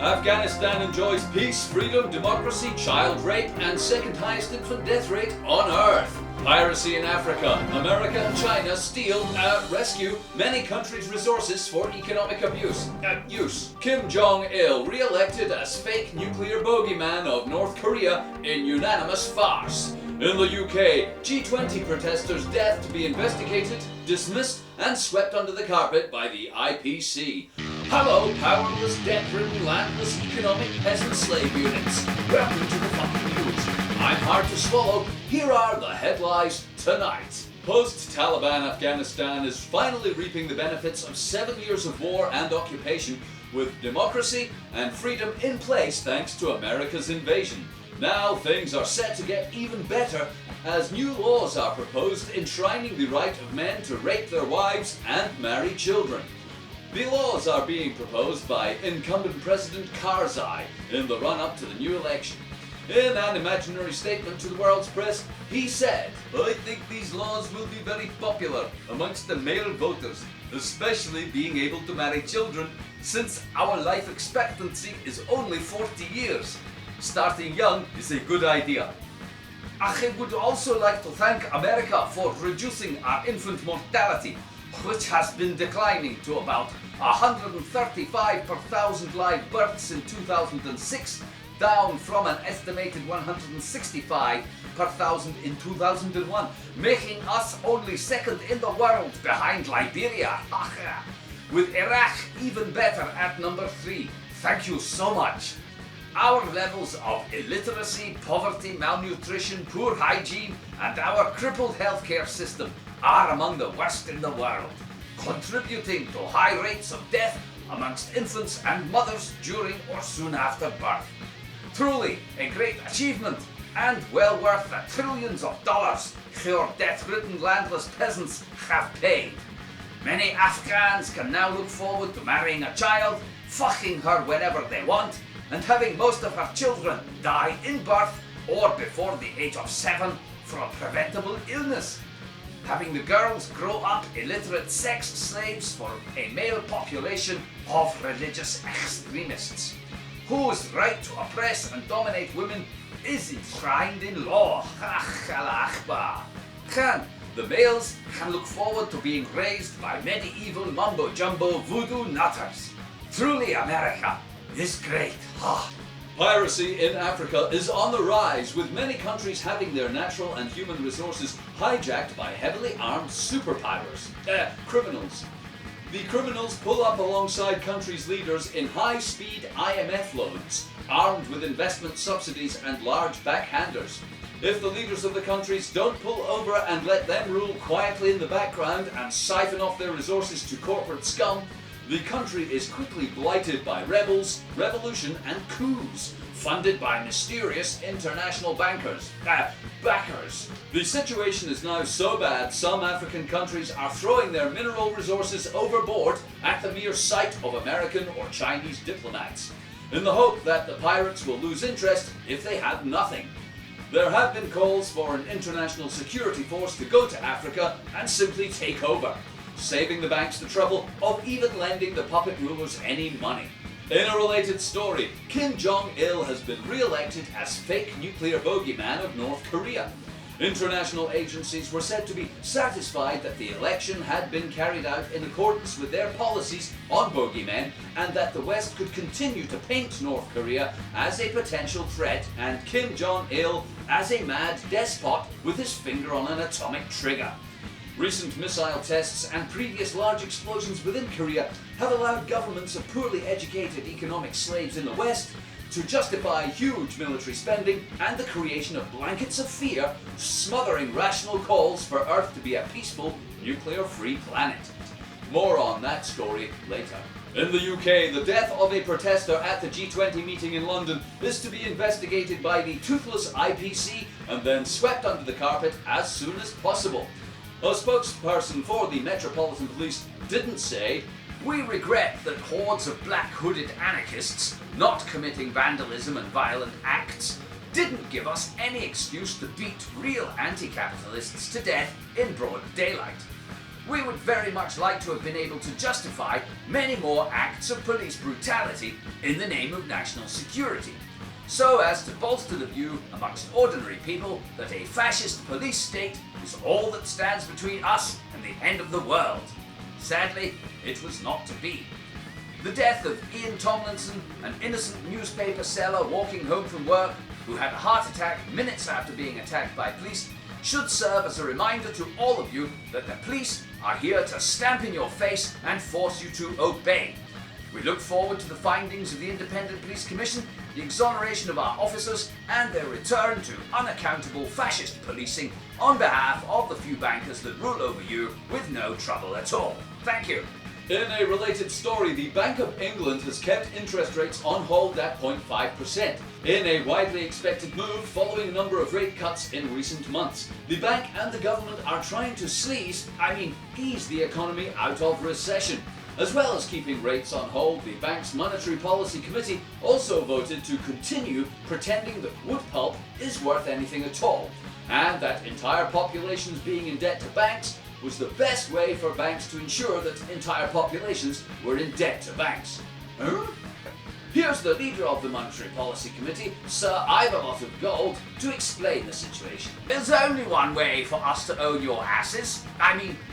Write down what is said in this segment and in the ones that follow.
Afghanistan enjoys peace, freedom, democracy, child rape, and second highest infant death rate on Earth. Piracy in Africa. America and China steal, rescue many countries' resources for economic use. Kim Jong-il re-elected as fake nuclear bogeyman of North Korea in unanimous farce. In the UK, G20 protesters' death to be investigated, dismissed, and swept under the carpet by the IPC. Hello, powerless, debt-ridden, landless, economic peasant slave units. Welcome to the fucking news. I'm hard to swallow. Here are the headlines tonight. Post-Taliban Afghanistan is finally reaping the benefits of 7 years of war and occupation, with democracy and freedom in place thanks to America's invasion. Now things are set to get even better as new laws are proposed enshrining the right of men to rape their wives and marry children. The laws are being proposed by incumbent President Karzai in the run-up to the new election. In an imaginary statement to the world's press, he said, "I think these laws will be very popular amongst the male voters, especially being able to marry children, since our life expectancy is only 40 years. Starting young is a good idea. I would also like to thank America for reducing our infant mortality, which has been declining to about 135 per thousand live births in 2006, down from an estimated 165 per thousand in 2001, making us only second in the world behind Liberia, with Iraq even better at number 3. Thank you so much. Our levels of illiteracy, poverty, malnutrition, poor hygiene, and our crippled healthcare system are among the worst in the world, contributing to high rates of death amongst infants and mothers during or soon after birth. Truly a great achievement, and well worth the trillions of dollars your death-ridden landless peasants have paid. Many Afghans can now look forward to marrying a child, fucking her whenever they want, and having most of her children die in birth or before the age of 7 from preventable illness. Having the girls grow up illiterate sex slaves for a male population of religious extremists, whose right to oppress and dominate women is enshrined in law. The males can look forward to being raised by medieval mumbo-jumbo voodoo nutters. Truly, America is great. Piracy in Africa is on the rise, with many countries having their natural and human resources hijacked by heavily armed criminals. The criminals pull up alongside countries' leaders in high-speed IMF loans, armed with investment subsidies and large backhanders. If the leaders of the countries don't pull over and let them rule quietly in the background and siphon off their resources to corporate scum, the country is quickly blighted by rebels, revolution, and coups, funded by mysterious international backers. The situation is now so bad, some African countries are throwing their mineral resources overboard at the mere sight of American or Chinese diplomats, in the hope that the pirates will lose interest if they have nothing. There have been calls for an international security force to go to Africa and simply take over, saving the banks the trouble of even lending the puppet rulers any money. In a related story, Kim Jong-il has been re-elected as fake nuclear bogeyman of North Korea. International agencies were said to be satisfied that the election had been carried out in accordance with their policies on bogeymen, and that the West could continue to paint North Korea as a potential threat and Kim Jong-il as a mad despot with his finger on an atomic trigger. Recent missile tests and previous large explosions within Korea have allowed governments of poorly educated economic slaves in the West to justify huge military spending and the creation of blankets of fear, smothering rational calls for Earth to be a peaceful, nuclear-free planet. More on that story later. In the UK, the death of a protester at the G20 meeting in London is to be investigated by the toothless IPC and then swept under the carpet as soon as possible. A spokesperson for the Metropolitan Police didn't say, "We regret that hordes of black-hooded anarchists, not committing vandalism and violent acts, didn't give us any excuse to beat real anti-capitalists to death in broad daylight." we would very much like to have been able to justify many more acts of police brutality in the name of national security, so as to bolster the view amongst ordinary people that a fascist police state is all that stands between us and the end of the world. Sadly, it was not to be. The death of Ian Tomlinson, an innocent newspaper seller walking home from work who had a heart attack minutes after being attacked by police, should serve as a reminder to all of you that the police are here to stamp in your face and force you to obey. We look forward to the findings of the Independent Police Commission, the exoneration of our officers, and their return to unaccountable fascist policing on behalf of the few bankers that rule over you with no trouble at all. Thank you. In a related story, the Bank of England has kept interest rates on hold at 0.5%, in a widely expected move following a number of rate cuts in recent months. The bank and the government are trying to ease the economy out of recession. As well as keeping rates on hold, the bank's Monetary Policy Committee also voted to continue pretending that wood pulp is worth anything at all, and that entire populations being in debt to banks was the best way for banks to ensure that entire populations were in debt to banks. Huh? Here's the leader of the Monetary Policy Committee, Sir Ivor Lot of Gold, to explain the situation. There's only one way for us to own your asses,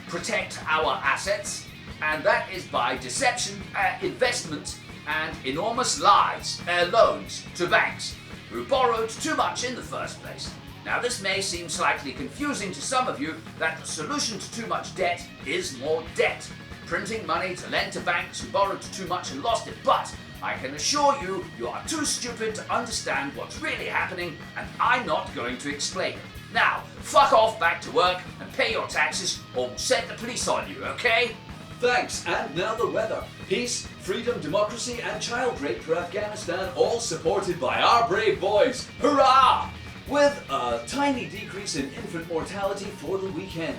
protect our assets, and that is by deception, investment, and enormous lies, loans to banks, who borrowed too much in the first place. Now, this may seem slightly confusing to some of you that the solution to too much debt is more debt. Printing money to lend to banks who borrowed too much and lost it, but I can assure you, you are too stupid to understand what's really happening, and I'm not going to explain it. Now, fuck off back to work and pay your taxes, or we'll send the police on you, okay? Thanks, and now the weather. Peace, freedom, democracy, and child rape for Afghanistan, all supported by our brave boys. Hurrah! With a tiny decrease in infant mortality for the weekend.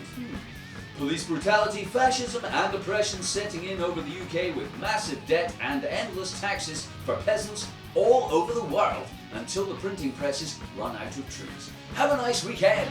Police brutality, fascism and oppression setting in over the UK with massive debt and endless taxes for peasants all over the world until the printing presses run out of trees. Have a nice weekend!